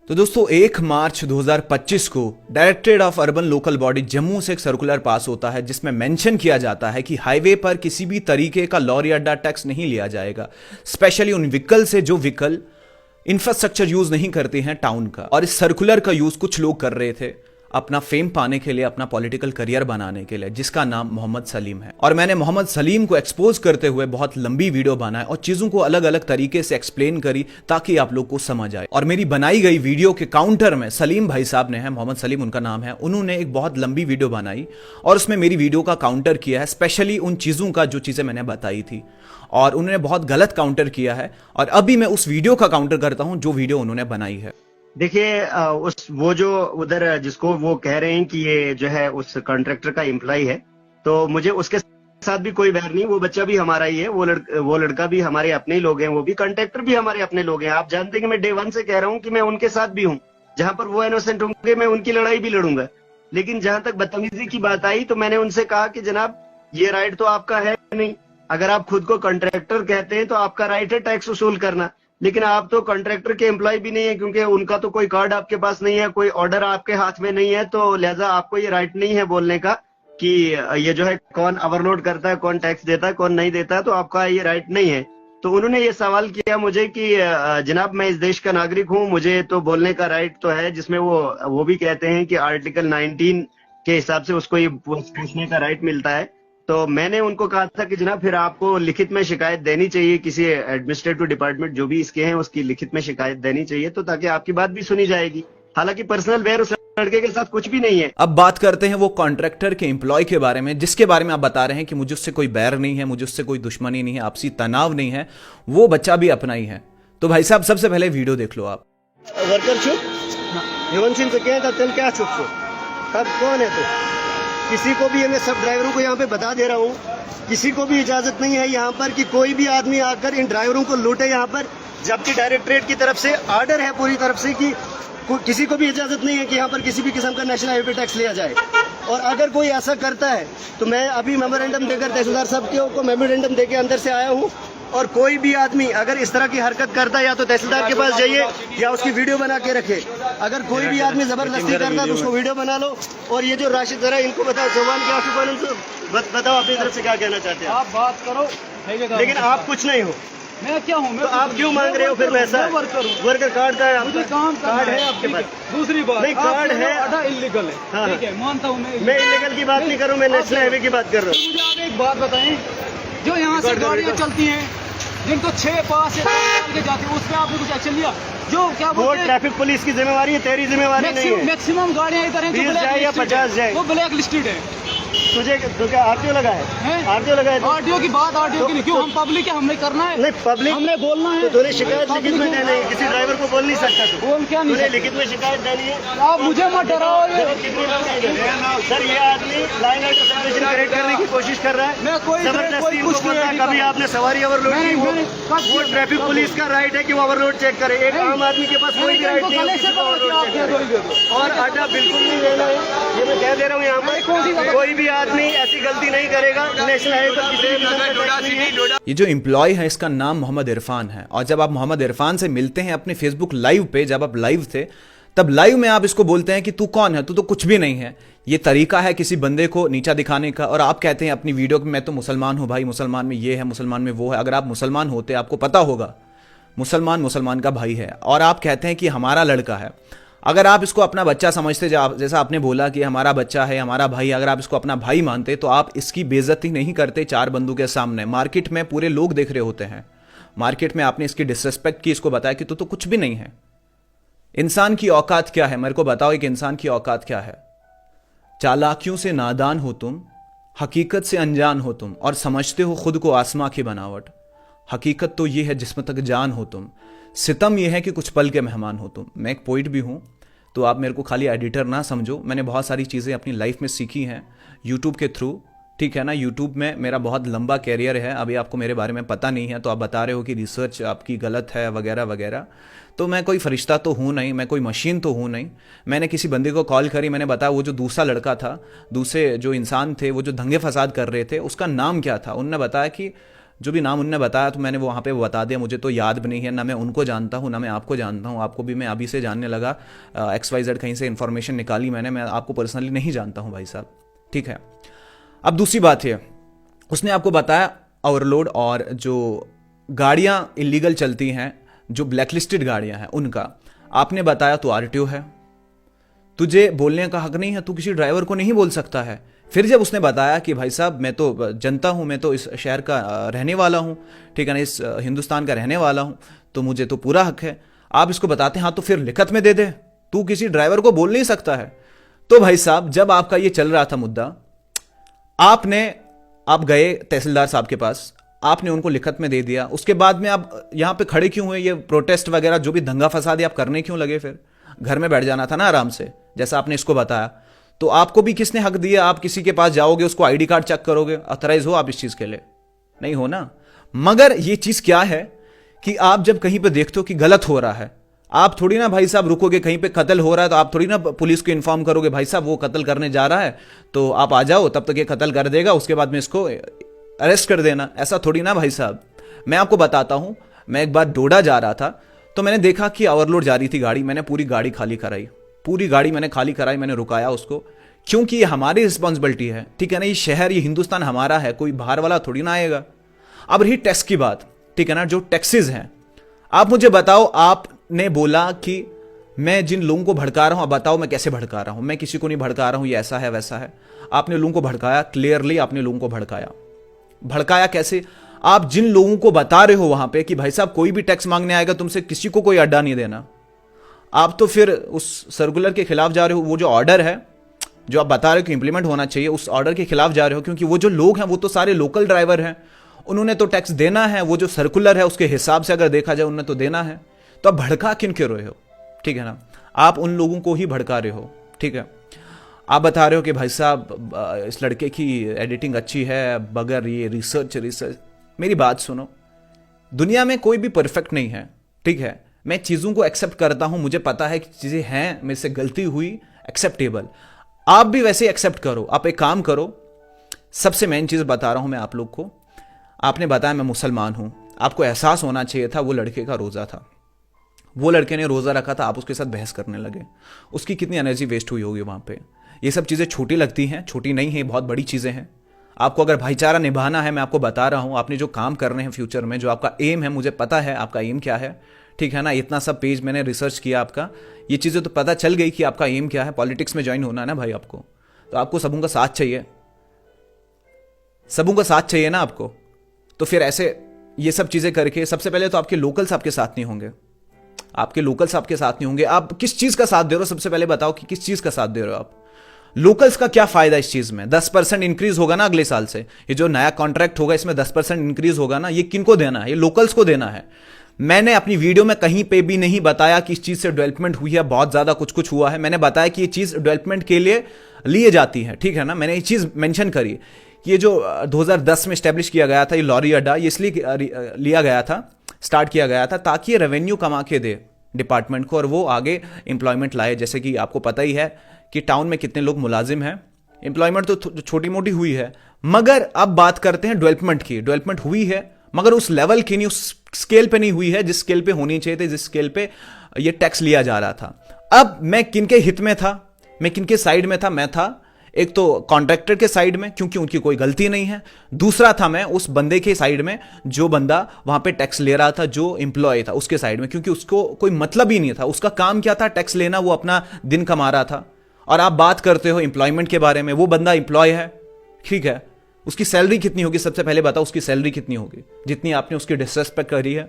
तो दोस्तों 1 मार्च 2025 को directorate of urban local body Jammu से एक सर्कुलर पास होता है जिसमें मेंशन किया जाता है कि हाईवे पर किसी भी तरीके का लॉरी अड्डा टैक्स नहीं लिया जाएगा, स्पेशली उन व्हीकल से जो व्हीकल इंफ्रास्ट्रक्चर यूज नहीं करते हैं टाउन का। और इस सर्कुलर का यूज कुछ लोग कर रहे थे अपना फेम पाने के लिए, अपना पॉलिटिकल करियर बनाने के लिए, जिसका नाम मोहम्मद सलीम है। और मैंने मोहम्मद सलीम को एक्सपोज करते हुए बहुत लंबी वीडियो बनाई और चीजों को अलग अलग तरीके से एक्सप्लेन करी ताकि आप लोग को समझ आए। और मेरी बनाई गई वीडियो के काउंटर में सलीम भाई साहब ने है, मोहम्मद सलीम उनका नाम है, उन्होंने एक बहुत लंबी वीडियो बनाई और उसमें मेरी वीडियो का काउंटर किया है, स्पेशली उन चीजों का जो चीजें मैंने बताई थी। और उन्होंने बहुत गलत काउंटर किया है और अभी मैं उस वीडियो का काउंटर करता हूं जो वीडियो उन्होंने बनाई है। देखिए उस वो जो उधर जिसको वो कह रहे हैं कि ये जो है उस कॉन्ट्रैक्टर का एम्प्लॉय है, तो मुझे उसके साथ भी कोई बैर नहीं। वो बच्चा भी हमारा ही है, वो लड़का भी हमारे अपने ही लोग हैं, वो भी कॉन्ट्रैक्टर भी हमारे अपने लोग हैं। आप जानते हैं कि मैं डे 1 से कह रहा हूँ कि मैं उनके साथ भी हूँ, जहां पर वो इनोसेंट होंगे मैं उनकी लड़ाई भी लड़ूंगा। लेकिन जहां तक बदतमीजी की बात आई तो मैंने उनसे कहा कि जनाब ये राइट तो आपका है नहीं। अगर आप खुद को कॉन्ट्रैक्टर कहते हैं तो आपका राइट है टैक्स वसूल करना, लेकिन आप तो कॉन्ट्रैक्टर के एम्प्लॉय भी नहीं है, क्योंकि उनका तो कोई कार्ड आपके पास नहीं है, कोई ऑर्डर आपके हाथ में नहीं है, तो लिहाजा आपको ये राइट नहीं है बोलने का कि ये जो है कौन ओवरलोड करता है, कौन टैक्स देता है, कौन नहीं देता है, तो आपका ये राइट नहीं है। तो उन्होंने ये सवाल किया मुझे कि जनाब मैं इस देश का नागरिक हूँ, मुझे तो बोलने का राइट तो है, जिसमें वो भी कहते हैं कि आर्टिकल 19 के हिसाब से उसको ये पूछने का राइट मिलता है। तो मैंने उनको कहा था कि जनाब फिर आपको लिखित में शिकायत देनी चाहिए, किसी एडमिनिस्ट्रेटिव डिपार्टमेंट जो भी इसके हैं उसकी लिखित में शिकायत देनी चाहिए, तो ताकि आपकी बात भी सुनी जाएगी। हालांकि पर्सनल वेयर उस लड़के के साथ कुछ भी नहीं है। अब बात करते हैं वो कॉन्ट्रैक्टर के एम्प्लॉय के बारे में, जिसके बारे में आप बता रहे हैं कि मुझे उससे कोई बैर नहीं है, मुझे उससे कोई दुश्मनी नहीं है, आपसी तनाव नहीं है, वो बच्चा भी अपना ही है। तो भाई साहब सबसे पहले वीडियो देख लो आप। वर्कर चुप, हेमंत सिंह से कह था चल क्या चुप को, कब कौन है तो किसी को भी, मैं सब ड्राइवरों को यहाँ पे बता दे रहा हूँ, किसी को भी इजाजत नहीं है यहाँ पर कि कोई भी आदमी आकर इन ड्राइवरों को लूटे यहाँ पर, जबकि डायरेक्टरेट की तरफ से ऑर्डर है पूरी तरफ से कि किसी को भी इजाजत नहीं है कि यहाँ पर किसी भी किस्म का नेशनल हाईवे टैक्स लिया जाए। और अगर कोई ऐसा करता है तो मैं अभी मेमोरेंडम देकर तहसीलदार साहब को मेमोरेंडम देकर अंदर से आया हूँ, और कोई भी आदमी अगर इस तरह की हरकत करता है या तो तहसीलदार के पास जाइए या उसकी वीडियो बना के रखे। अगर कोई भी आदमी जबरदस्ती करता है तो उसको वीडियो बना लो। और ये जो राशिद जरा इनको बताओ, जवान के आंसू बताओ अपनी तरफ से क्या कहना चाहते हैं। आप बात करो, लेकिन आप कुछ नहीं हो, मैं क्या हूँ? तो आप क्यों मांग रहे हो फिर पैसा? वर्कर कार्ड का है, मुझे काम कार्ड है आपके पास? दूसरी बात नहीं, कार्ड है, इलीगल है। हाँ, ठीक है, मानता हूँ मैं इलीगल की बात नहीं कर रहा हूँ, मैं नेशनल हाईवे की बात कर रहा हूँ। मुझे आप एक बात बताएं, जो यहाँ से गाड़ियाँ चलती हैं जिनको 6 पास से के जाते हैं, उस पर आपने कुछ एक्शन लिया? जो क्या बोलते हैं ट्रैफिक पुलिस की जिम्मेवारी है, तेरी जिम्मेवारी नहीं है। मैक्सिमम गाड़ियाँ इधर हैं 20 जाए या 50 जाए, वो ब्लैक लिस्टेड है। तुझे तो क्या आरटीओ लगा है? आरटीओ लगा है? आरटीओ की बात आरटीओ की नहीं, क्यों? हम पब्लिक है, हमने करना है। नहीं, पब्लिक हमने बोलना है। तो तूने शिकायत लिखित में देनी है, किसी ड्राइवर को बोल नहीं सकता तू। बोल क्या नहीं तूने लिखित में शिकायत देनी है। आप मुझे मत डराओ। सर ये आदमी लाइन आउट सिचुएशन क्रिएट करने की कोशिश कर रहा है, मैं कोई जबरदस्ती कुछ बोल रहा है। कभी आपने सवारी ओवरलोड की, वो ट्रैफिक पुलिस का राइट है कि वो ओवरलोड चेक करे। एक आम आदमी के पास कोई भी राइट नहीं है किसी को ओवरलोड चेक करे। और अड्डा बिल्कुल नहीं लेना है, ये मैं कह दे रहा हूँ। यहाँ पर कोई भी आदमी ऐसी गलती नहीं करेगा। नेशनल हाईवे पर किसी भी ये जो एम्प्लॉय है इसका नाम मोहम्मद इरफान है। और जब आप मोहम्मद इरफान से मिलते हैं अपने फेसबुक लाइव पे, जब आप लाइव थे तब लाइव में आप इसको बोलते हैं कि तू कौन है, तू तो कुछ भी नहीं है। ये तरीका है किसी बंदे को नीचा दिखाने का। और आप कहते हैं अपनी वीडियो में मैं तो मुसलमान हूं भाई, मुसलमान में ये है, मुसलमान में वो है। अगर आप मुसलमान होते आपको पता होगा मुसलमान का भाई है। और आप कहते हैं कि हमारा लड़का है। अगर आप इसको अपना बच्चा समझते, जैसा आपने बोला कि हमारा बच्चा है, हमारा भाई, अगर आप इसको अपना भाई मानते तो आप इसकी बेइज्जती नहीं करते 4 बंदों के सामने। मार्केट में पूरे लोग देख रहे होते हैं, मार्केट में आपने इसकी डिसरिस्पेक्ट की, इसको बताया कि तू तो कुछ भी नहीं है। इंसान की औकात क्या है, मेरे को बताओ एक इंसान की औकात क्या है? चालाकियों से नादान हो तुम, हकीकत से अनजान हो तुम, और समझते हो खुद को आसमां की बनावट। हकीकत तो यह है जिस्म तक जान हो तुम, सितम यह है कि कुछ पल के मेहमान हो तुम। मैं एक पोइट भी हूं, तो आप मेरे को खाली एडिटर ना समझो। मैंने बहुत सारी चीज़ें अपनी लाइफ में सीखी हैं यूट्यूब के थ्रू, ठीक है ना। यूट्यूब में मेरा बहुत लंबा कैरियर है, अभी आपको मेरे बारे में पता नहीं है, तो आप बता रहे हो कि रिसर्च आपकी गलत है वगैरह वगैरह। तो मैं कोई फरिश्ता तो हूँ नहीं, मैं कोई मशीन तो हूँ नहीं। मैंने किसी बंदे को कॉल करी, मैंने बताया वो जो दूसरा लड़का था, दूसरे जो इंसान थे, वो जो दंगे फसाद कर रहे थे, उसका नाम क्या था? उन्होंने बताया कि जो भी नाम उनने बताया तो मैंने वहाँ पे बता दिया, मुझे तो याद भी नहीं है, ना मैं उनको जानता हूँ ना मैं आपको जानता हूँ। आपको भी मैं अभी से जानने लगा, XYZ कहीं से इन्फॉर्मेशन निकाली मैंने, मैं आपको पर्सनली नहीं जानता हूँ भाई साहब, ठीक है। अब दूसरी बात है, उसने आपको बताया ओवरलोड और जो गाड़ियाँ इलीगल चलती हैं, जो ब्लैकलिस्टेड गाड़ियाँ हैं उनका आपने बताया तो RTO है, तुझे बोलने का हक नहीं है, तू किसी ड्राइवर को नहीं बोल सकता है। फिर जब उसने बताया कि भाई साहब मैं तो जनता हूँ, मैं तो इस शहर का रहने वाला हूँ, ठीक है ना, इस हिंदुस्तान का रहने वाला हूँ, तो मुझे तो पूरा हक है, आप इसको बताते हैं, हाँ तो फिर लिखत में दे दे, तू किसी ड्राइवर को बोल नहीं सकता है। तो भाई साहब जब आपका ये चल रहा था मुद्दा, आप गए तहसीलदार साहब के पास, आपने उनको लिखत में दे दिया, उसके बाद में आप यहाँ पे खड़े क्यों हुए? ये प्रोटेस्ट वगैरह जो भी दंगा फसाद आप करने क्यों लगे? फिर घर में बैठ जाना था ना आराम से, जैसा आपने इसको बताया। तो आपको भी किसने हक दिया? आप किसी के पास जाओगे, उसको ID कार्ड चेक करोगे, ऑथराइज हो आप इस चीज के लिए? नहीं हो ना। मगर ये चीज क्या है कि आप जब कहीं पे देखते हो कि गलत हो रहा है, आप थोड़ी ना भाई साहब रुकोगे, कहीं पे कत्ल हो रहा है तो आप थोड़ी ना पुलिस को इन्फॉर्म करोगे, भाई साहब वो कत्ल करने जा रहा है तो आप आ जाओ, तब तक ये कत्ल कर देगा, उसके बाद में इसको अरेस्ट कर देना। ऐसा थोड़ी ना भाई साहब। मैं आपको बताता हूं, मैं एक बार डोडा जा रहा था तो मैंने देखा कि ओवरलोड जा रही थी गाड़ी, मैंने पूरी गाड़ी खाली कराई, पूरी गाड़ी मैंने खाली कराई, मैंने रुकाया उसको, क्योंकि ये हमारी रिस्पॉन्सिबिलिटी है, ठीक है ना, ये शहर ये हिंदुस्तान हमारा है, कोई बाहर वाला थोड़ी ना आएगा। अब रही टैक्स की बात, ठीक है ना, जो टैक्सेस हैं, आप मुझे बताओ, आपने बोला कि मैं जिन लोगों को भड़का रहा हूं, अब बताओ मैं कैसे भड़का रहा हूं? मैं किसी को नहीं भड़का रहा हूं, ये ऐसा है वैसा है। आपने लोगों को भड़काया, क्लियरली आपने लोगों को भड़काया। भड़काया कैसे? आप जिन लोगों को बता रहे हो वहां पे कि भाई साहब कोई भी टैक्स मांगने आएगा तुमसे किसी को कोई अड्डा नहीं देना, आप तो फिर उस सर्कुलर के खिलाफ जा रहे हो। वो जो ऑर्डर है जो आप बता रहे हो कि इंप्लीमेंट होना चाहिए, उस ऑर्डर के खिलाफ जा रहे हो, क्योंकि वो जो लोग हैं वो तो सारे लोकल ड्राइवर हैं, उन्होंने तो टैक्स देना है, वो जो सर्कुलर है उसके हिसाब से अगर देखा जाए उन्होंने तो देना है। तो आप भड़का किन के रहे हो? ठीक है ना, आप उन लोगों को ही भड़का रहे हो, ठीक है। आप बता रहे हो कि भाई साहब इस लड़के की एडिटिंग अच्छी है, बगैर ये रिसर्च। मेरी बात सुनो, दुनिया में कोई भी परफेक्ट नहीं है, ठीक है। मैं चीज़ों को एक्सेप्ट करता हूं, मुझे पता है कि चीज़ें हैं, मेरे से गलती हुई, एक्सेप्टेबल। आप भी वैसे एक्सेप्ट करो। आप एक काम करो, सबसे मेन चीज़ बता रहा हूं मैं आप लोग को। आपने बताया मैं मुसलमान हूं, आपको एहसास होना चाहिए था वो लड़के का रोज़ा था, वो लड़के ने रोज़ा रखा था, आप उसके साथ बहस करने लगे, उसकी कितनी एनर्जी वेस्ट हुई होगी वहाँ पे। ये सब चीज़ें छोटी लगती हैं, छोटी नहीं है, बहुत बड़ी चीज़ें हैं। आपको अगर भाईचारा निभाना है, मैं आपको बता रहा हूँ, आपने जो काम करने हैं फ्यूचर में, जो आपका एम है, मुझे पता है आपका एम क्या है, ठीक है ना। इतना सब पेज मैंने रिसर्च किया आपका, ये चीज़ें तो पता चल गई कि आपका एम क्या है। पॉलिटिक्स में ज्वाइन होना है ना भाई आपको, तो आपको सबों का साथ चाहिए, सबों का साथ चाहिए ना आपको। तो फिर ऐसे ये सब चीज़ें करके, सबसे पहले तो आपके लोकल्स आपके साथ नहीं होंगे, आपके लोकल्स आपके साथ नहीं होंगे। आप किस चीज़ का साथ दे रहे हो? सबसे पहले बताओ कि किस चीज़ का साथ दे रहे हो आप। लोकल्स का क्या फायदा इस चीज में? 10% इंक्रीज होगा ना अगले साल से, ये जो नया कॉन्ट्रैक्ट होगा इसमें 10% इंक्रीज होगा ना, ये किनको देना है? ये लोकल्स को देना है। मैंने अपनी वीडियो में कहीं पे भी नहीं बताया कि इस चीज से डेवलपमेंट हुई है, बहुत ज्यादा कुछ कुछ हुआ है। मैंने बताया कि ये चीज डेवलपमेंट के लिए लिए जाती है, ठीक है ना। मैंने ये चीज मेंशन करी कि ये जो 2010 में स्टैब्लिश किया गया था ये लॉरी अड्डा, ये इसलिए लिया गया था, स्टार्ट किया गया था ताकि ये रेवेन्यू कमा के दे डिपार्टमेंट को और वो आगे एम्प्लॉयमेंट लाए। जैसे कि आपको पता ही है कि टाउन में कितने लोग मुलाजिम हैं, एम्प्लॉयमेंट तो छोटी मोटी हुई है, मगर अब बात करते हैं डेवलपमेंट की। डेवलपमेंट हुई है मगर उस लेवल की नहीं, उस स्केल पे नहीं हुई है जिस स्केल पे होनी चाहिए थी, जिस स्केल पे ये टैक्स लिया जा रहा था। अब मैं किनके हित में था, मैं किनके साइड में था? मैं था एक तो कॉन्ट्रैक्टर के साइड में, क्योंकि उनकी कोई गलती नहीं है। दूसरा था मैं उस बंदे के साइड में जो बंदा वहां पे टैक्स ले रहा था, जो एम्प्लॉय था उसके साइड में, क्योंकि उसको कोई मतलब ही नहीं था। उसका काम क्या था? टैक्स लेना, वो अपना दिन कमा रहा था। और आप बात करते हो एम्प्लॉयमेंट के बारे में, वो बंदा एम्प्लॉय है, ठीक है, उसकी सैलरी कितनी होगी? सबसे पहले बताओ उसकी सैलरी कितनी होगी? जितनी आपने उसकी डिसरेस्पेक्ट करी है।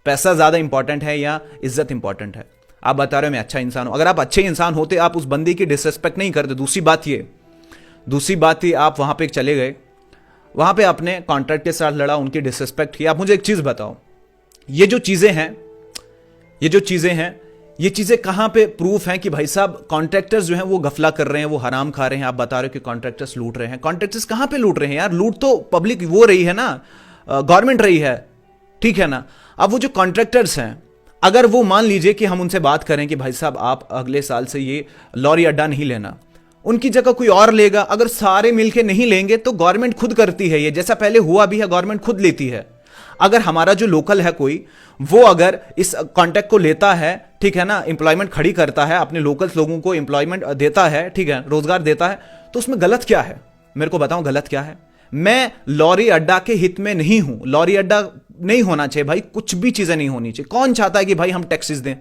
पैसा ज्यादा इंपॉर्टेंट है या इज्जत इंपॉर्टेंट है? आप बता रहे हो मैं अच्छा इंसान हूं, अगर आप अच्छे इंसान होते आप उस बंदे की डिसरेस्पेक्ट नहीं करते। दूसरी बात ये आप वहां पे चले गए, वहां पे आपने कॉन्ट्रैक्ट के साथ लड़ा, उनकी डिसरेस्पेक्ट की। आप मुझे एक चीज बताओ, ये जो चीजें हैं ये चीजें कहां पे प्रूफ हैं कि भाई साहब कॉन्ट्रैक्टर्स जो हैं वो गफला कर रहे हैं, वो हराम खा रहे हैं? आप बता रहे हो कि कॉन्ट्रैक्टर्स लूट रहे हैं। कॉन्ट्रैक्टर्स कहां पे लूट रहे हैं यार? लूट तो पब्लिक वो रही है ना, गवर्नमेंट रही है, ठीक है ना। अब वो जो कॉन्ट्रैक्टर्स हैं, अगर वो मान लीजिए कि हम उनसे बात करें कि भाई साहब आप अगले साल से ये लॉरी अड्डा नहीं लेना, उनकी जगह कोई और लेगा। अगर सारे मिलके नहीं लेंगे तो गवर्नमेंट खुद करती है ये, जैसा पहले हुआ भी है, गवर्नमेंट खुद लेती है। अगर हमारा जो लोकल है कोई, वो अगर इस कॉन्ट्रैक्ट को लेता है, ठीक है ना, एम्प्लॉयमेंट खड़ी करता है, अपने लोकल लोगों को एम्प्लॉयमेंट देता है, ठीक है, रोजगार देता है, तो उसमें गलत क्या है? मेरे को बताओ गलत क्या है? मैं लॉरी अड्डा के हित में नहीं हूं। लॉरी अड्डा नहीं होना चाहिए भाई, कुछ भी चीजें नहीं होनी चाहिए। कौन चाहता है कि भाई हम टैक्सेस दें?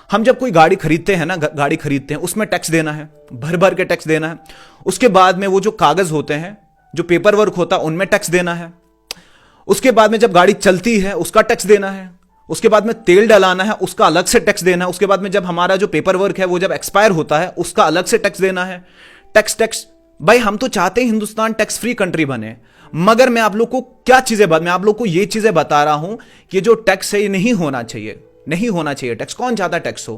हम जब कोई गाड़ी खरीदते हैं ना, गाड़ी खरीदते हैं, उसमें टैक्स देना है, भर भर के टैक्स देना है। उसके बाद में वो जो कागज होते हैं, जो पेपर वर्क होता है, उनमें टैक्स देना है। उसके बाद में जब गाड़ी चलती है उसका टैक्स देना है। उसके बाद में तेल डलाना है, उसका अलग से टैक्स देना है। उसके बाद में जब हमारा जो पेपर वर्क है वो जब एक्सपायर होता है, उसका अलग से टैक्स देना है। टैक्स टैक्स भाई, हम तो चाहते हैं हिंदुस्तान टैक्स फ्री कंट्री बने, मगर मैं आप लोग को क्या चीजें मैं आप लोग को ये चीजें बता रहा हूं कि जो टैक्स है ये नहीं होना चाहिए, नहीं होना चाहिए टैक्स। कौन चाहता है टैक्स हो?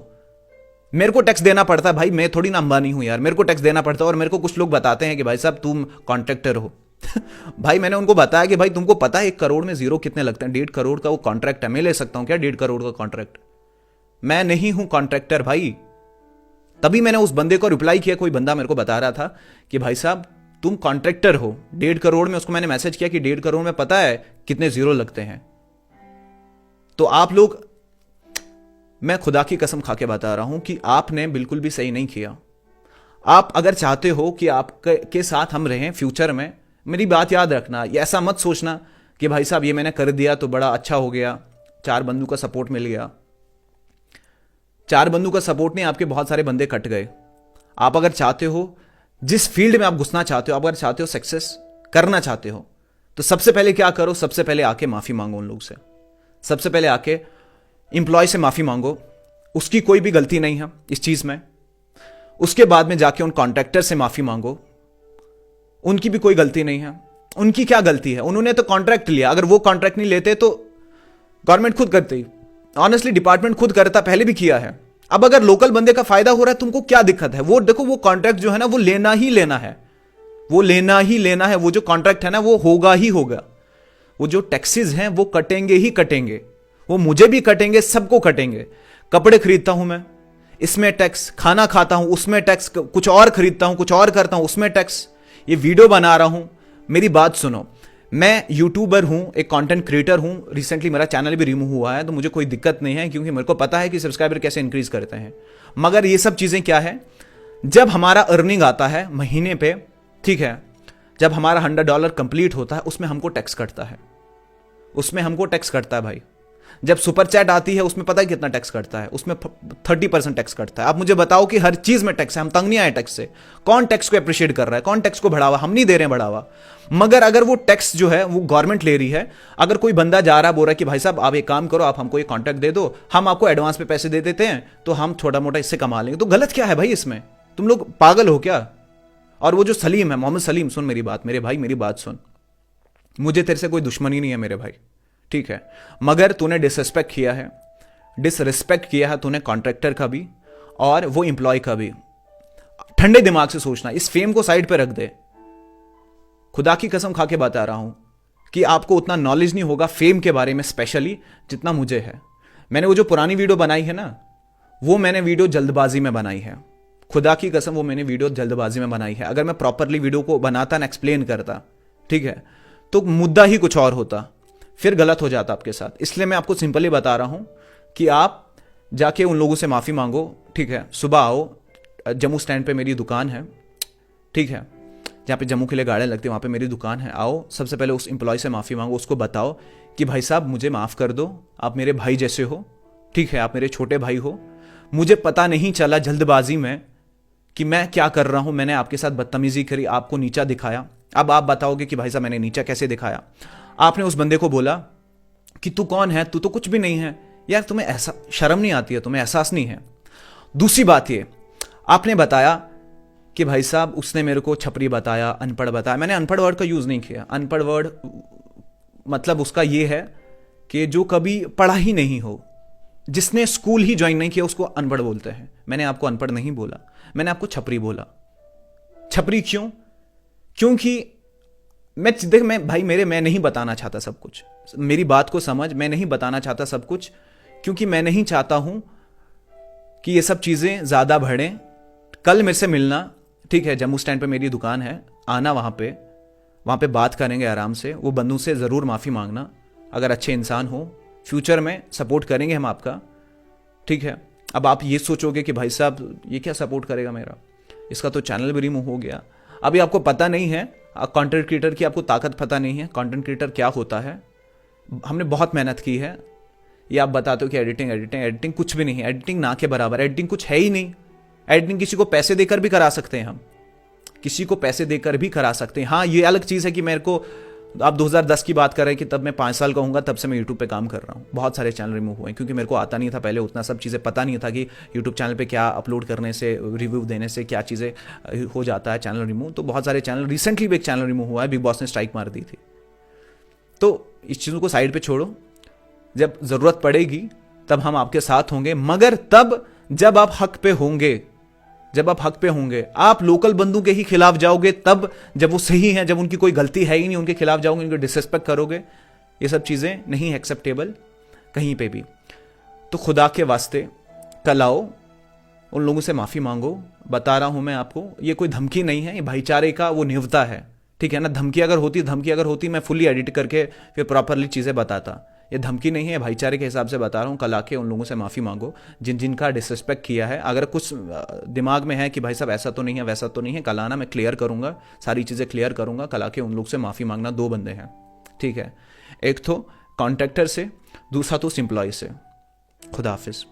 मेरे को टैक्स देना पड़ता है भाई, मैं थोड़ी ना अंबानी हूं यार, मेरे को टैक्स देना पड़ता है। और मेरे को कुछ लोग बताते हैं कि भाई साहब तुम कॉन्ट्रैक्टर हो। भाई मैंने उनको बताया कि भाई तुमको पता है 1 करोड़ में जीरो कितने लगते हैं? 1.5 करोड़ का वो कॉन्ट्रैक्ट है, मैं ले सकता हूं क्या 1.5 करोड़ का कॉन्ट्रैक्ट? मैं नहीं हूं कॉन्ट्रैक्टर भाई। तभी मैंने उस बंदे को रिप्लाई किया, कोई बंदा मेरे को बता रहा था कि भाई साहब तुम कॉन्ट्रैक्टर हो 1.5 करोड़ में। उसको मैंने मैसेज किया कि 1.5 करोड़ में पता है कितने जीरो लगते हैं? तो आप लोग, मैं खुदा की कसम खा के बता रहा हूं कि आपने बिल्कुल भी सही नहीं किया। आप अगर चाहते हो कि आपके साथ हम रहें फ्यूचर में, मेरी बात याद रखना, ये ऐसा मत सोचना कि भाई साहब ये मैंने कर दिया तो बड़ा अच्छा हो गया, 4 बंदू का सपोर्ट मिल गया। 4 बंदू का सपोर्ट नहीं, आपके बहुत सारे बंदे कट गए। आप अगर चाहते हो, जिस फील्ड में आप घुसना चाहते हो, आप अगर चाहते हो सक्सेस करना चाहते हो, तो सबसे पहले क्या करो? सबसे पहले आके माफी मांगो उन लोग से। सबसे पहले आके इंप्लॉय से माफी मांगो, उसकी कोई भी गलती नहीं है इस चीज में। उसके बाद में जाके उन कॉन्ट्रैक्टर से माफी मांगो, उनकी भी कोई गलती नहीं है। उनकी क्या गलती है? उन्होंने तो कॉन्ट्रैक्ट लिया, अगर वो कॉन्ट्रैक्ट नहीं लेते तो गवर्नमेंट खुद करती, ऑनेस्टली डिपार्टमेंट खुद करता, पहले भी किया है। अब अगर लोकल बंदे का फायदा हो रहा है, तुमको क्या दिक्कत है? वो देखो, वो कॉन्ट्रैक्ट जो है ना वो लेना ही लेना है, वो लेना ही लेना है। वो जो कॉन्ट्रैक्ट है ना वो होगा ही होगा। वो जो टैक्सेस हैं वो कटेंगे ही कटेंगे, वो मुझे भी कटेंगे, सबको कटेंगे। कपड़े खरीदता हूं मैं, इसमें टैक्स, खाना खाता हूं उसमें टैक्स, कुछ और खरीदता हूं, कुछ और करता हूं उसमें टैक्स, ये वीडियो बना रहा हूं। मेरी बात सुनो, मैं यूट्यूबर हूं, एक कंटेंट क्रिएटर हूं, रिसेंटली मेरा चैनल भी रिमूव हुआ है, तो मुझे कोई दिक्कत नहीं है क्योंकि मेरे को पता है कि सब्सक्राइबर कैसे इंक्रीज करते हैं। मगर ये सब चीजें क्या है, जब हमारा अर्निंग आता है महीने पे, ठीक है, जब हमारा $100 कंप्लीट होता है, उसमें हमको टैक्स कटता है, उसमें हमको टैक्स कटता है भाई। जब सुपर चैट आती है उसमें पता है कितना टैक्स कटता है? उसमें 30% टैक्स कटता है। आप मुझे बताओ कि हर चीज में टैक्स है, हम तंग नहीं आए टैक्स से। कौन टैक्स को अप्रिशिएट कर रहा है? कौन टैक्स को बढ़ावा? हम नहीं दे रहे हैं बढ़ावा। मगर अगर वो टैक्स जो है वो गवर्नमेंट ले रही है, अगर कोई बंदा जा रहा बोल रहा है कि भाई साहब आप एक काम करो, आप हमको एक कॉन्ट्रैक्ट दे दो, हम आपको एडवांस पे पैसे दे देते हैं, तो हम छोटा मोटा इससे कमा लेंगे, तो गलत क्या है भाई इसमें? तुम लोग पागल हो क्या? और वो जो सलीम है, मोहम्मद सलीम, सुन मेरी बात, मेरे भाई मेरी बात सुन, मुझे तेरे से कोई दुश्मनी नहीं है मेरे भाई, ठीक है, मगर तूने डिसरिस्पेक्ट किया है, डिसरिस्पेक्ट किया है तूने कॉन्ट्रैक्टर का भी और वो एम्प्लॉय का भी। ठंडे दिमाग से सोचना, इस फेम को साइड पे रख दे। खुदा की कसम खा के बता रहा हूं कि आपको उतना नॉलेज नहीं होगा फेम के बारे में स्पेशली जितना मुझे है। मैंने वो जो पुरानी वीडियो बनाई है ना, वो मैंने वीडियो जल्दबाजी में बनाई है। खुदा की कसम वो मैंने वीडियो जल्दबाजी में बनाई है। अगर मैं प्रॉपरली वीडियो को बनाता ना, एक्सप्लेन करता, ठीक है, तो मुद्दा ही कुछ और होता, फिर गलत हो जाता आपके साथ। इसलिए मैं आपको सिंपली बता रहा हूं कि आप जाके उन लोगों से माफी मांगो, ठीक है। सुबह आओ, जम्मू स्टैंड पे मेरी दुकान है, ठीक है, जहाँ पे जम्मू के लिए गाड़ियाँ लगती है वहाँ पे मेरी दुकान है। आओ, सबसे पहले उस एम्प्लॉय से माफ़ी मांगो, उसको बताओ कि भाई साहब मुझे माफ़ कर दो, आप मेरे भाई जैसे हो, ठीक है, आप मेरे छोटे भाई हो, मुझे पता नहीं चला जल्दबाजी में कि मैं क्या कर रहा हूँ, मैंने आपके साथ बदतमीजी करी, आपको नीचा दिखाया। अब आप बताओगे कि भाई साहब मैंने नीचा कैसे दिखाया? आपने उस बंदे को बोला कि तू कौन है, तू तो कुछ भी नहीं है। यार तुम्हें ऐसा शर्म नहीं आती है, तुम्हें एहसास नहीं है? दूसरी बात ये, आपने बताया कि भाई साहब उसने मेरे को छपरी बताया, अनपढ़ बताया। मैंने अनपढ़ वर्ड का यूज नहीं किया। अनपढ़ वर्ड मतलब उसका ये है कि जो कभी पढ़ा ही नहीं हो, जिसने स्कूल ही ज्वाइन नहीं किया, उसको अनपढ़ बोलते हैं। मैंने आपको अनपढ़ नहीं बोला, मैंने आपको छपरी बोला। छपरी क्यों? क्योंकि मैं नहीं बताना चाहता सब कुछ, मेरी बात को समझ, मैं नहीं बताना चाहता सब कुछ, क्योंकि मैं नहीं चाहता हूं कि ये सब चीजें ज्यादा बढ़ें। कल मेरे से मिलना, ठीक है, जम्मू स्टैंड पे मेरी दुकान है, आना वहाँ पे बात करेंगे आराम से। वो बंदों से ज़रूर माफ़ी मांगना, अगर अच्छे इंसान हो, फ्यूचर में सपोर्ट करेंगे हम आपका, ठीक है। अब आप ये सोचोगे कि भाई साहब ये क्या सपोर्ट करेगा मेरा, इसका तो चैनल भी रिमूव हो गया। अभी आपको पता नहीं है, कंटेंट क्रिएटर की आपको ताकत पता नहीं है, कंटेंट क्रिएटर क्या होता है। हमने बहुत मेहनत की है। ये आप बताते हो कि एडिटिंग कुछ भी नहीं है, एडिटिंग ना के बराबर, एडिटिंग कुछ है ही नहीं। एडिटिंग किसी को पैसे देकर भी करा सकते हैं हम, किसी को पैसे देकर भी करा सकते हैं। हाँ, ये अलग चीज़ है कि मेरे को, आप 2010 की बात कर रहे हैं कि तब मैं 5 साल का हूँगा, तब से मैं यूट्यूब पे काम कर रहा हूँ। बहुत सारे चैनल रिमूव हुए क्योंकि मेरे को आता नहीं था पहले, उतना सब चीज़ें पता नहीं था कि यूट्यूब चैनल पे क्या अपलोड करने से, रिव्यू देने से क्या चीज़ें हो जाता है चैनल रिमूव। तो बहुत सारे चैनल, रिसेंटली भी एक चैनल रिमूव हुआ है, बिग बॉस ने स्ट्राइक मार दी थी। तो इस चीज़ों को साइड पर छोड़ो, जब ज़रूरत पड़ेगी तब हम आपके साथ होंगे, मगर तब जब आप हक पे होंगे, जब आप हक पे होंगे। आप लोकल बंदों के ही खिलाफ जाओगे तब जब वो सही हैं, जब उनकी कोई गलती है ही नहीं, उनके खिलाफ जाओगे, उनको डिसरिस्पेक्ट करोगे। ये सब चीज़ें नहीं एक्सेप्टेबल कहीं पे भी। तो खुदा के वास्ते कल आओ, उन लोगों से माफ़ी मांगो। बता रहा हूं मैं आपको, ये कोई धमकी नहीं है, ये भाईचारे का वो निवता है, ठीक है ना। धमकी अगर होती मैं फुल्ली एडिट करके फिर प्रॉपरली चीज़ें बताता। ये धमकी नहीं है, भाईचारे के हिसाब से बता रहा हूँ। कल आके उन लोगों से माफ़ी मांगो जिनका डिसरिस्पेक्ट किया है। अगर कुछ दिमाग में है कि भाई साहब ऐसा तो नहीं है, वैसा तो नहीं है, कल आना, मैं क्लियर करूँगा, सारी चीज़ें क्लियर करूँगा। कल आके उन लोग से माफ़ी मांगना। 2 बंदे हैं, ठीक है, एक तो कॉन्ट्रैक्टर से, दूसरा तो एम्प्लॉय से। खुदा हाफिज़।